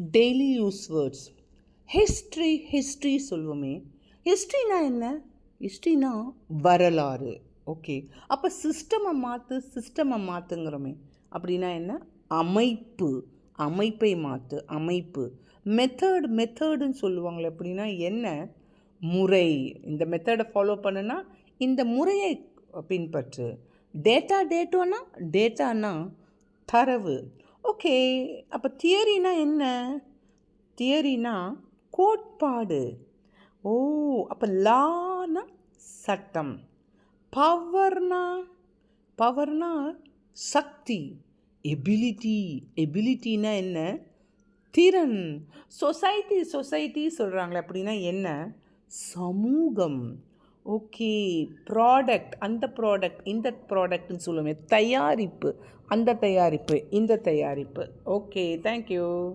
Daily use words. History சொல்லுவோமே. ஹிஸ்ட்ரினா என்ன? ஹிஸ்ட்ரினா வரலாறு. ஓகே. அப்போ சிஸ்டமை மாற்றுங்கிறோமே. அப்படின்னா என்ன? அமைப்பை மாற்று, அமைப்பு. மெத்தடுன்னு சொல்லுவாங்களே. அப்படின்னா என்ன? முறை. இந்த மெத்தடை ஃபாலோ பண்ணுனா இந்த முறையை பின்பற்று. டேட்டானா தரவு. ஓகே. அப்போ தியரினா என்ன? தியரினா கோட்பாடு. ஓ, அப்போ லானா சட்டம். பவர்னா சக்தி. எபிலிட்டினா என்ன? திறன். சொசைட்டி சொல்கிறாங்களே. அப்படின்னா என்ன? சமூகம். ஓகே. ப்ராடக்ட், இந்த ப்ராடக்ட்னு சொல்லுவேன். தயாரிப்பு, அந்த தயாரிப்பு, இந்த தயாரிப்பு. Okay, thank you.